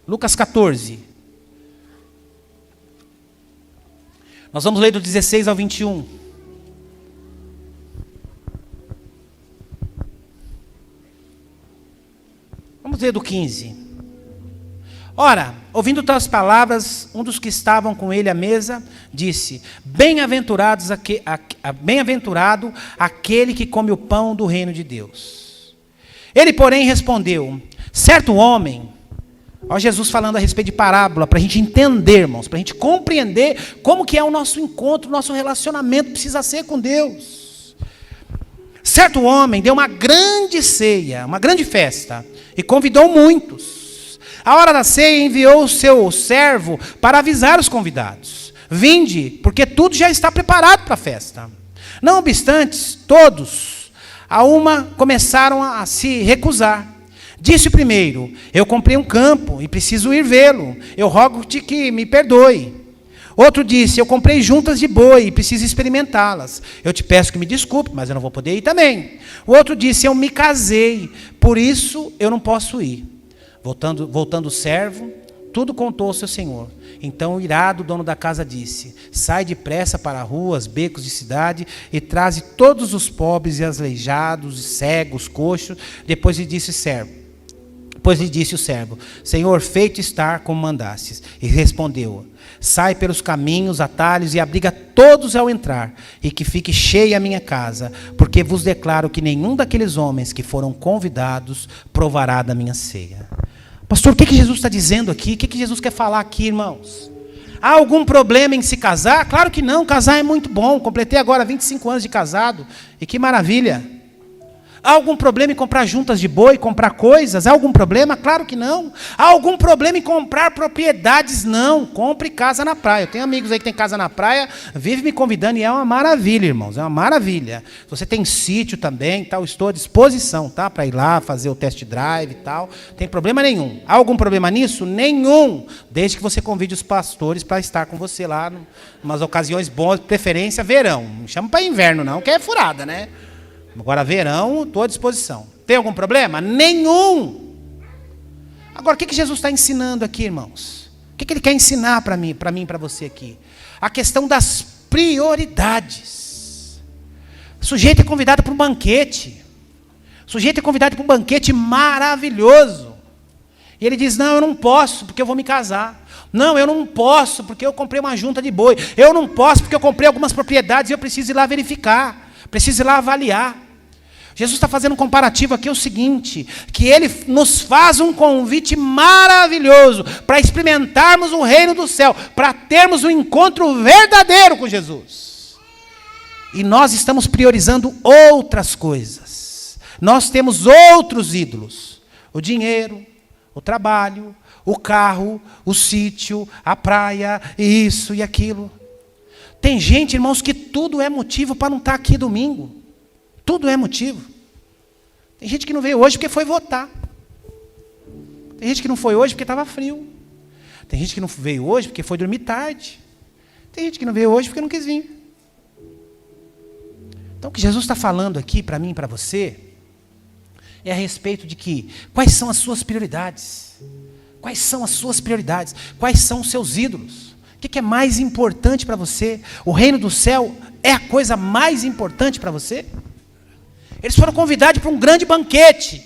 Lucas 14. Nós vamos ler do 16 ao 21. Vamos ler do 15. Ora, ouvindo tais palavras, um dos que estavam com ele à mesa, disse, bem-aventurado aquele que come o pão do reino de Deus. Ele, porém, respondeu, certo homem, ó Jesus falando a respeito de parábola, para a gente entender, irmãos, para a gente compreender como que é o nosso encontro, o nosso relacionamento precisa ser com Deus. Certo homem deu uma grande ceia, uma grande festa, e convidou muitos. A hora da ceia enviou o seu servo para avisar os convidados. Vinde, porque tudo já está preparado para a festa. Não obstante, todos, a uma, começaram a se recusar. Disse o primeiro, eu comprei um campo e preciso ir vê-lo. Eu rogo-te que me perdoe. Outro disse, eu comprei juntas de boi e preciso experimentá-las. Eu te peço que me desculpe, mas eu não vou poder ir também. O outro disse, eu me casei, por isso eu não posso ir. Voltando o servo, tudo contou ao seu senhor. Então o irado dono da casa disse, sai depressa para ruas, becos de cidade, e traze todos os pobres e aleijados, cegos, coxos. Depois lhe disse o servo, Senhor, feito está como mandastes. E respondeu, sai pelos caminhos, atalhos, e abriga todos ao entrar, e que fique cheia a minha casa, porque vos declaro que nenhum daqueles homens que foram convidados provará da minha ceia. Pastor, o que Jesus está dizendo aqui? O que Jesus quer falar aqui, irmãos? Há algum problema em se casar? Claro que não, casar é muito bom. Completei agora 25 anos de casado, e que maravilha. Há algum problema em comprar juntas de boi, comprar coisas? Há algum problema? Claro que não. Há algum problema em comprar propriedades? Não. Compre casa na praia. Eu tenho amigos aí que tem casa na praia, vive me convidando e é uma maravilha, irmãos. É uma maravilha. Se você tem sítio também, tal, estou à disposição, tá? Para ir lá, fazer o test drive e tal. Não tem problema nenhum. Há algum problema nisso? Nenhum. Desde que você convide os pastores para estar com você lá, em umas ocasiões boas, de preferência verão. Não chama para inverno não, que é furada, né? Agora, verão, estou à disposição. Tem algum problema? Nenhum. Agora, o que Jesus está ensinando aqui, irmãos? O que Ele quer ensinar para mim e para você aqui? A questão das prioridades. O sujeito é convidado para um banquete. O sujeito é convidado para um banquete maravilhoso. E ele diz, não, eu não posso, porque eu vou me casar. Não, eu não posso, porque eu comprei uma junta de boi. Eu não posso, porque eu comprei algumas propriedades e eu preciso ir lá verificar. Preciso ir lá avaliar. Jesus está fazendo um comparativo aqui, é o seguinte, que Ele nos faz um convite maravilhoso para experimentarmos o reino do céu, para termos um encontro verdadeiro com Jesus. E nós estamos priorizando outras coisas. Nós temos outros ídolos. O dinheiro, o trabalho, o carro, o sítio, a praia, isso e aquilo. Tem gente, irmãos, que tudo é motivo para não estar aqui domingo. Tudo é motivo. Tem gente que não veio hoje porque foi votar. Tem gente que não foi hoje porque estava frio. Tem gente que não veio hoje porque foi dormir tarde. Tem gente que não veio hoje porque não quis vir. Então o que Jesus está falando aqui para mim e para você é a respeito de que quais são as suas prioridades? Quais são as suas prioridades? Quais são os seus ídolos? O que é mais importante para você? O reino do céu é a coisa mais importante para você? Eles foram convidados para um grande banquete.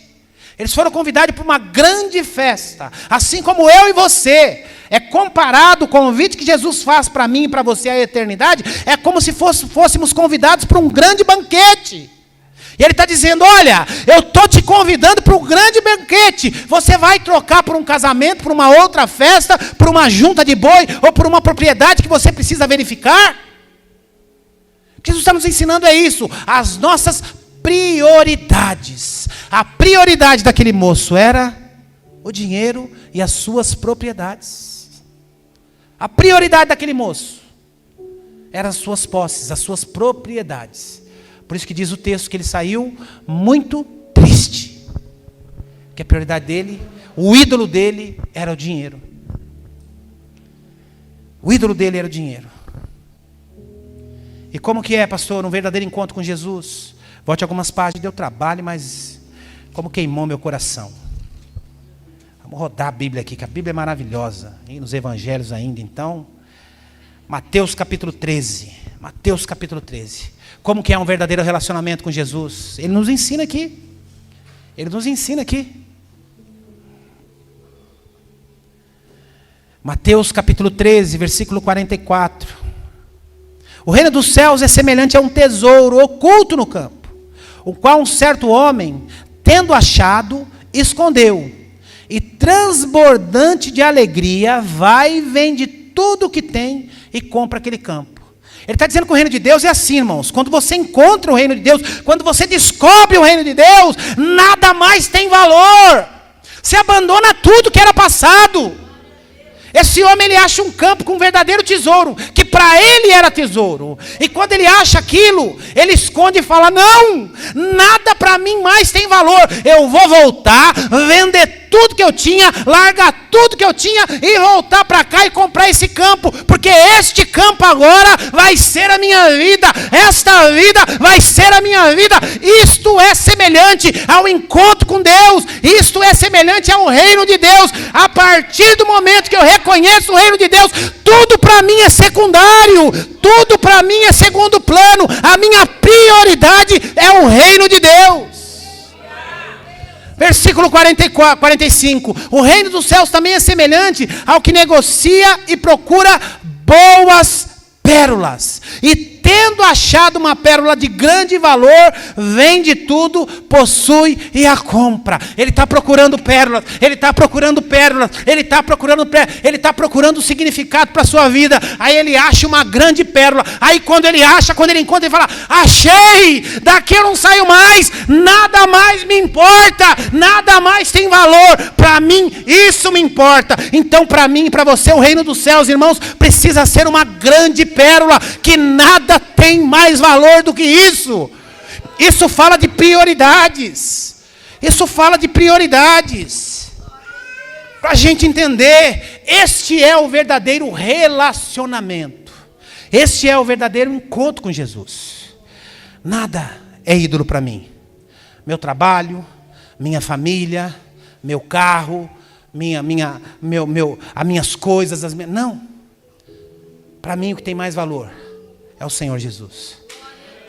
Eles foram convidados para uma grande festa. Assim como eu e você. É comparado o convite que Jesus faz para mim e para você à eternidade. É como se fôssemos convidados para um grande banquete. E ele está dizendo, olha, eu estou te convidando para um grande banquete. Você vai trocar por um casamento, por uma outra festa, por uma junta de boi, ou por uma propriedade que você precisa verificar? O que Jesus está nos ensinando é isso, as nossas prioridades. A prioridade daquele moço era o dinheiro e as suas propriedades. A prioridade daquele moço eram as suas posses, as suas propriedades. Por isso que diz o texto que ele saiu muito triste. Que a prioridade dele, o ídolo dele era o dinheiro. O ídolo dele era o dinheiro. E como que é, pastor, um verdadeiro encontro com Jesus? Volte algumas páginas, deu trabalho, mas como queimou meu coração. Vamos rodar a Bíblia aqui, que a Bíblia é maravilhosa. E nos evangelhos ainda, então. Mateus capítulo 13. Mateus capítulo 13. Como que é um verdadeiro relacionamento com Jesus? Ele nos ensina aqui. Ele nos ensina aqui. Mateus capítulo 13, versículo 44. O reino dos céus é semelhante a um tesouro oculto no campo, o qual um certo homem, tendo achado, escondeu. E transbordante de alegria, vai e vende tudo o que tem e compra aquele campo. Ele está dizendo que o reino de Deus é assim, irmãos. Quando você encontra o reino de Deus, quando você descobre o reino de Deus, nada mais tem valor. Você abandona tudo que era passado. Esse homem, ele acha um campo com um verdadeiro tesouro, que para ele era tesouro. E quando ele acha aquilo, ele esconde e fala, não, nada para mim mais tem valor. Eu vou voltar, vender tudo que eu tinha, largar tudo que eu tinha e voltar para cá e comprar esse campo. Porque este campo agora vai ser a minha vida. Esta vida vai ser a minha vida. Isto é semelhante ao encontro com Deus. Isto é semelhante ao reino de Deus. A partir do momento que eu reconheço o reino de Deus, tudo para mim é secundário, tudo para mim é segundo plano. A minha prioridade é o reino de Deus. Versículo 44, 45. O reino dos céus também é semelhante ao que negocia e procura boas pérolas. E tendo achado uma pérola de grande valor, vende tudo, possui e a compra. Ele está procurando pérolas, ele está procurando pérolas, ele está procurando significado para a sua vida. Aí ele acha uma grande pérola. Aí quando ele encontra, ele fala, achei, daqui eu não saio mais, nada mais me importa, nada mais tem valor. Para mim, isso me importa. Então para mim e para você, o reino dos céus, irmãos, precisa ser uma grande pérola, que nada tem mais valor do que isso. Isso fala de prioridades. Isso fala de prioridades. Para a gente entender, este é o verdadeiro relacionamento. Este é o verdadeiro encontro com Jesus. Nada é ídolo para mim. Meu trabalho, minha família, meu carro, as minhas coisas, não. Para mim o que tem mais valor é o Senhor Jesus.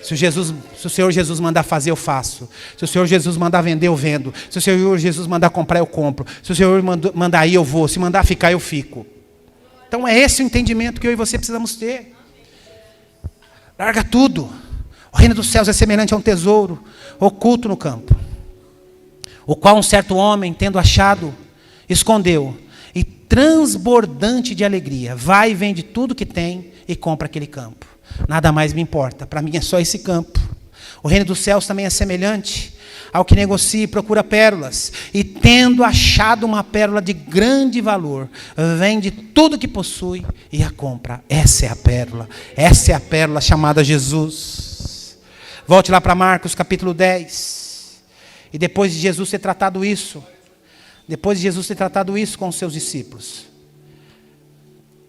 Se o Senhor Jesus mandar fazer, eu faço. Se o Senhor Jesus mandar vender, eu vendo. Se o Senhor Jesus mandar comprar, eu compro. Se o Senhor mandar ir, eu vou. Se mandar ficar, eu fico. Então é esse o entendimento que eu e você precisamos ter. Larga tudo. O reino dos céus é semelhante a um tesouro oculto no campo, o qual um certo homem, tendo achado, escondeu. E transbordante de alegria, vai e vende tudo que tem e compra aquele campo. Nada mais me importa, para mim é só esse campo. O reino dos céus também é semelhante ao que negocia e procura pérolas, e tendo achado uma pérola de grande valor, vende tudo que possui e a compra. Essa é a pérola chamada Jesus. Volte lá para Marcos capítulo 10, e depois de Jesus ter tratado isso com os seus discípulos,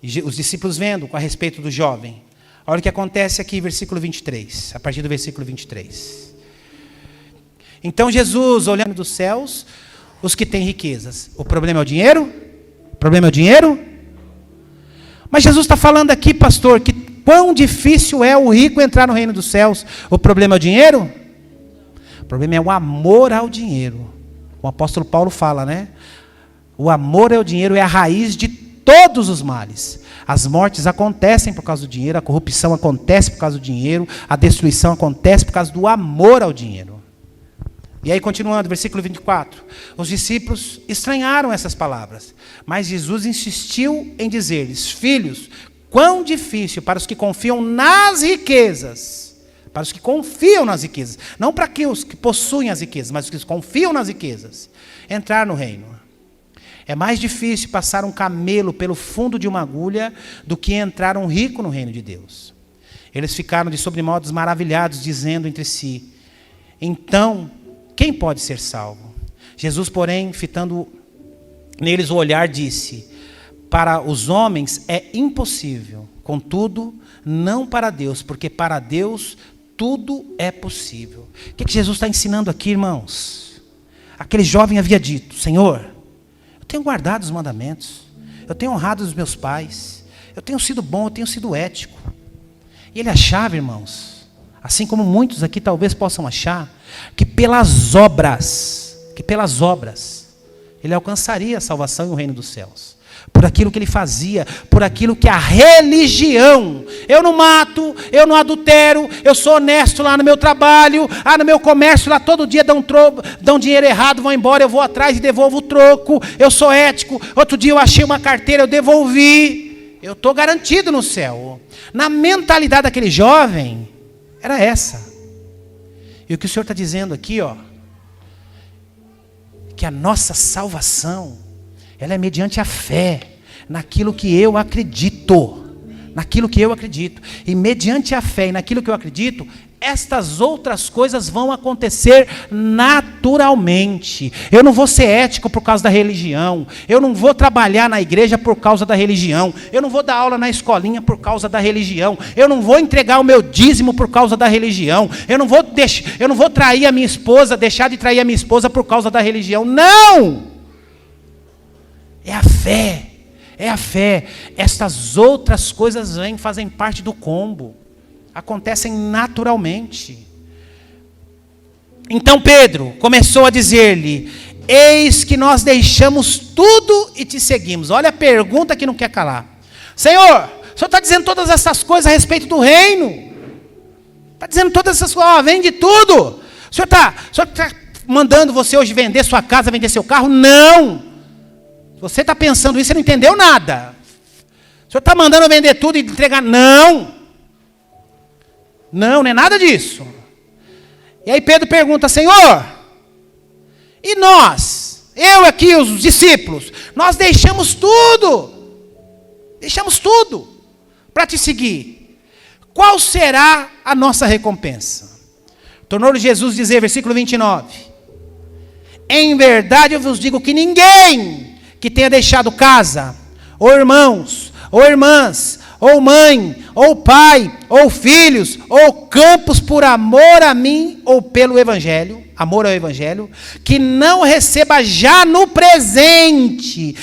e os discípulos vendo a respeito do jovem, olha o que acontece aqui, versículo 23, a partir do versículo 23. Então Jesus, olhando dos céus, os que têm riquezas. O problema é o dinheiro? O problema é o dinheiro? Mas Jesus está falando aqui, pastor, que quão difícil é o rico entrar no reino dos céus. O problema é o dinheiro? O problema é o amor ao dinheiro. O apóstolo Paulo fala, né? O amor ao dinheiro é a raiz de todos os males. As mortes acontecem por causa do dinheiro, a corrupção acontece por causa do dinheiro, a destruição acontece por causa do amor ao dinheiro. E aí, continuando, versículo 24. Os discípulos estranharam essas palavras, mas Jesus insistiu em dizer-lhes: filhos, quão difícil para os que confiam nas riquezas, para os que confiam nas riquezas, não para os que possuem as riquezas, mas os que confiam nas riquezas, entrar no reino. É mais difícil passar um camelo pelo fundo de uma agulha do que entrar um rico no reino de Deus. Eles ficaram de sobremodo maravilhados, dizendo entre si: então, quem pode ser salvo? Jesus, porém, fitando neles o olhar, disse: para os homens é impossível, contudo, não para Deus, porque para Deus tudo é possível. O que Jesus está ensinando aqui, irmãos? Aquele jovem havia dito: Senhor, eu tenho guardado os mandamentos, eu tenho honrado os meus pais, eu tenho sido bom, eu tenho sido ético. E ele achava, irmãos, assim como muitos aqui talvez possam achar, que pelas obras, ele alcançaria a salvação e o reino dos céus. Por aquilo que ele fazia, por aquilo que a religião, eu não mato, eu não adultero, eu sou honesto lá no meu trabalho, no meu comércio, lá todo dia dão dinheiro errado, vão embora, eu vou atrás e devolvo o troco, eu sou ético, outro dia eu achei uma carteira, eu devolvi, eu estou garantido no céu. Na mentalidade daquele jovem, era essa. E o que o Senhor está dizendo aqui, que a nossa salvação, ela é mediante a fé, naquilo que eu acredito. Naquilo que eu acredito. E mediante a fé e naquilo que eu acredito, estas outras coisas vão acontecer naturalmente. Eu não vou ser ético por causa da religião. Eu não vou trabalhar na igreja por causa da religião. Eu não vou dar aula na escolinha por causa da religião. Eu não vou entregar o meu dízimo por causa da religião. Eu não vou trair a minha esposa, deixar de trair a minha esposa por causa da religião. Não! É a fé. É a fé. Estas outras coisas fazem parte do combo. Acontecem naturalmente. Então Pedro começou a dizer-lhe: eis que nós deixamos tudo e te seguimos. Olha a pergunta que não quer calar. Senhor, o Senhor está dizendo todas essas coisas a respeito do reino. Está dizendo todas essas coisas, vende tudo. O Senhor está mandando você hoje vender sua casa, vender seu carro? Não. Se você está pensando isso, você não entendeu nada. O Senhor está mandando vender tudo e entregar? Não. Não é nada disso. E aí Pedro pergunta: Senhor, e nós? Eu aqui, os discípulos, nós deixamos tudo para te seguir. Qual será a nossa recompensa? Tornou-lhe Jesus dizer, versículo 29, em verdade eu vos digo que ninguém que tenha deixado casa, ou irmãos, ou irmãs, ou mãe, ou pai, ou filhos, ou campos por amor a mim, ou pelo Evangelho, amor ao Evangelho, que não receba já no presente,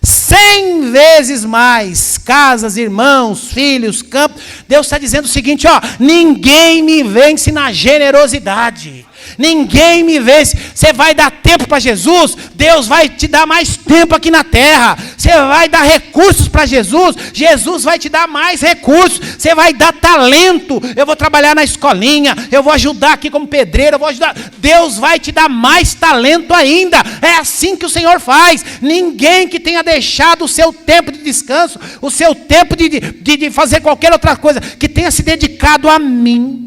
100 vezes mais, casas, irmãos, filhos, campos. Deus está dizendo o seguinte, ninguém me vence na generosidade. Ninguém me vence. Você vai dar tempo para Jesus, Deus vai te dar mais tempo aqui na terra. Você vai dar recursos para Jesus, Jesus vai te dar mais recursos. Você vai dar talento, eu vou trabalhar na escolinha, eu vou ajudar aqui como pedreiro, eu vou ajudar. Deus vai te dar mais talento ainda. É assim que o Senhor faz. Ninguém que tenha deixado o seu tempo de descanso, o seu tempo de fazer qualquer outra coisa, que tenha se dedicado a mim,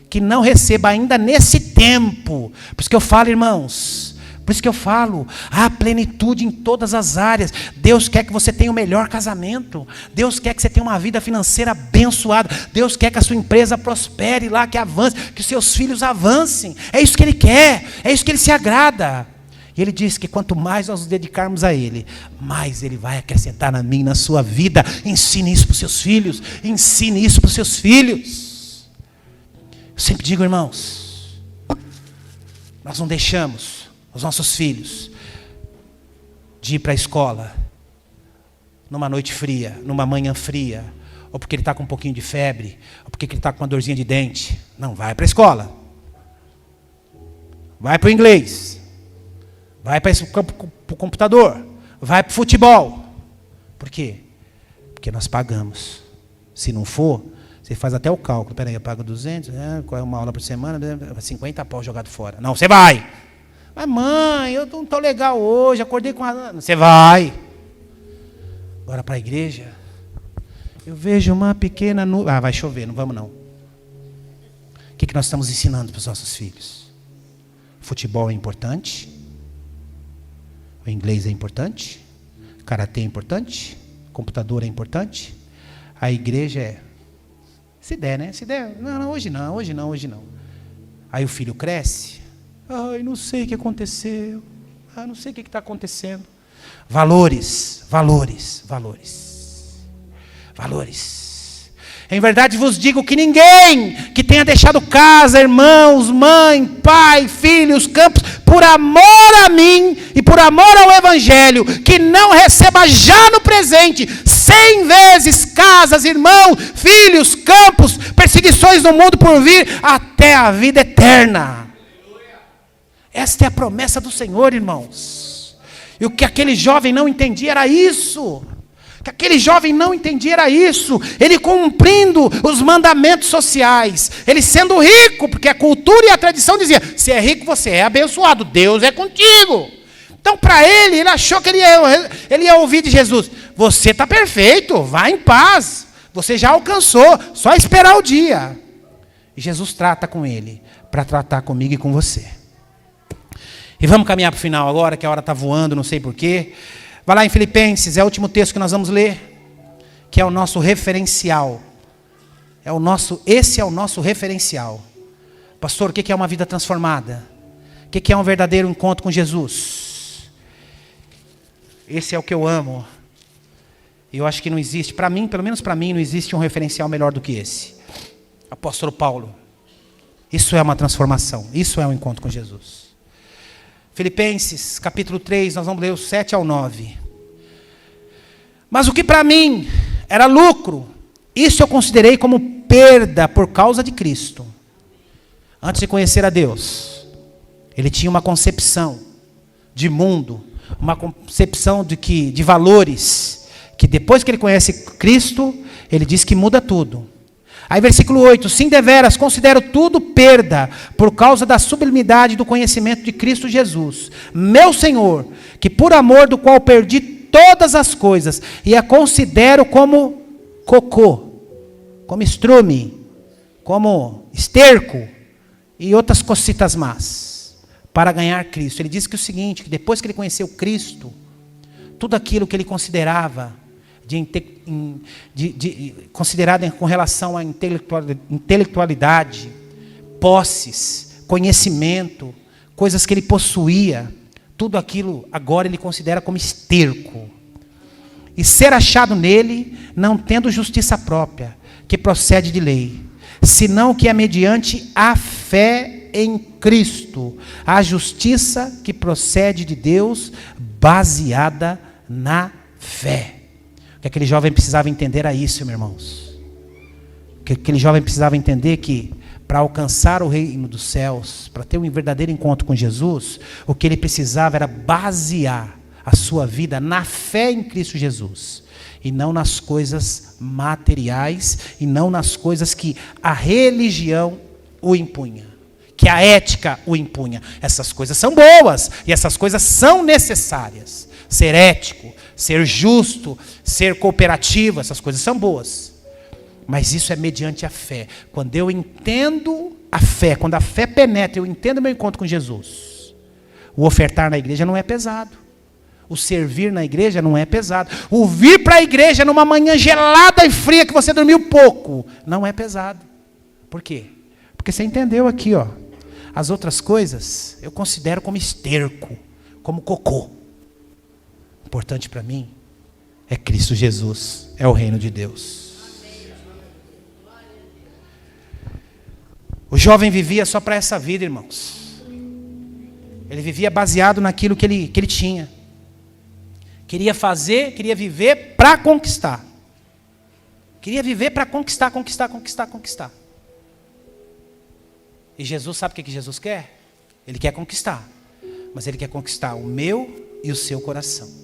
que não receba ainda nesse tempo. Por isso que eu falo, irmãos, a plenitude em todas as áreas. Deus quer que você tenha o melhor casamento. Deus quer que você tenha uma vida financeira abençoada. Deus quer que a sua empresa prospere lá, que avance, que os seus filhos avancem. É isso que Ele quer, é isso que Ele se agrada. E Ele diz que quanto mais nós nos dedicarmos a Ele, mais Ele vai acrescentar na minha, na sua vida. Ensine isso para os seus filhos. Ensine isso para os seus filhos. Eu sempre digo, irmãos, nós não deixamos os nossos filhos de ir para a escola numa noite fria, numa manhã fria, ou porque ele está com um pouquinho de febre, ou porque ele está com uma dorzinha de dente. Não, vai para a escola. Vai para o inglês. Vai para o computador. Vai para o futebol. Por quê? Porque nós pagamos. Se não for, você faz até o cálculo. Peraí, eu pago 200, qual é uma aula por semana? 50 pau jogado fora. Não, você vai. Mas mãe, eu não estou legal hoje, acordei com a... Você vai. Agora para a igreja, eu vejo uma pequena nuvem. Vai chover, não vamos não. O que nós estamos ensinando para os nossos filhos? Futebol é importante. O inglês é importante. Karatê é importante. Computador é importante. A igreja é... Se der, né? Se der, não, hoje não. Aí o filho cresce. Ai, não sei o que aconteceu. Não sei o que está acontecendo. Valores, valores, valores. Valores. Em verdade vos digo que ninguém que tenha deixado casa, irmãos, mãe, pai, filhos, campos, por amor a mim e por amor ao Evangelho, que não receba já no presente 100 vezes casas, irmãos, filhos, campos, perseguições no mundo por vir, até a vida eterna. Esta é a promessa do Senhor, irmãos. E o que aquele jovem não entendia era isso. Que aquele jovem não entendia era isso. Ele cumprindo os mandamentos sociais. Ele sendo rico, porque a cultura e a tradição dizia, se é rico você é abençoado, Deus é contigo. Então para ele achou que ele ia ouvir de Jesus, você está perfeito, vá em paz. Você já alcançou, só esperar o dia. E Jesus trata com ele, para tratar comigo e com você. E vamos caminhar para o final agora, que a hora está voando, não sei porquê. Vai lá em Filipenses, é o último texto que nós vamos ler, que é o nosso referencial. Esse é o nosso referencial. Pastor, o que é uma vida transformada? O que é um verdadeiro encontro com Jesus? Esse é o que eu amo. E eu acho que não existe, para mim, pelo menos para mim, não existe um referencial melhor do que esse. Apóstolo Paulo. Isso é uma transformação, isso é um encontro com Jesus. Filipenses, capítulo 3, nós vamos ler os 7 ao 9. Mas o que para mim era lucro, isso eu considerei como perda por causa de Cristo. Antes de conhecer a Deus, ele tinha uma concepção de mundo, uma concepção de valores, que depois que ele conhece Cristo, ele diz que muda tudo. Aí versículo 8, sim deveras, considero tudo perda, por causa da sublimidade do conhecimento de Cristo Jesus, meu Senhor, que por amor do qual perdi todas as coisas, e a considero como cocô, como estrume, como esterco, e outras cositas más, para ganhar Cristo. Ele diz que o seguinte, que depois que ele conheceu Cristo, tudo aquilo que ele considerava, considerado com relação à intelectualidade, posses, conhecimento, coisas que ele possuía, tudo aquilo agora ele considera como esterco. E ser achado nele, não tendo justiça própria, que procede de lei, senão que é mediante a fé em Cristo, a justiça que procede de Deus, baseada na fé. O que aquele jovem precisava entender era isso, meus irmãos. O que aquele jovem precisava entender que, para alcançar o reino dos céus, para ter um verdadeiro encontro com Jesus, o que ele precisava era basear a sua vida na fé em Cristo Jesus. E não nas coisas materiais, e não nas coisas que a religião o impunha, que a ética o impunha. Essas coisas são boas, e essas coisas são necessárias. Ser ético, ser justo, ser cooperativo, essas coisas são boas. Mas isso é mediante a fé. Quando eu entendo a fé, quando a fé penetra, eu entendo o meu encontro com Jesus. O ofertar na igreja não é pesado. O servir na igreja não é pesado. O vir para a igreja numa manhã gelada e fria que você dormiu pouco, não é pesado. Por quê? Porque você entendeu aqui, ó. As outras coisas eu considero como esterco, como cocô. O importante para mim é Cristo Jesus, é o reino de Deus. O jovem vivia só para essa vida, irmãos. Ele vivia baseado naquilo que ele tinha. Queria viver para conquistar. Queria viver para conquistar. E Jesus, sabe o que Jesus quer? Ele quer conquistar. Mas ele quer conquistar o meu e o seu coração.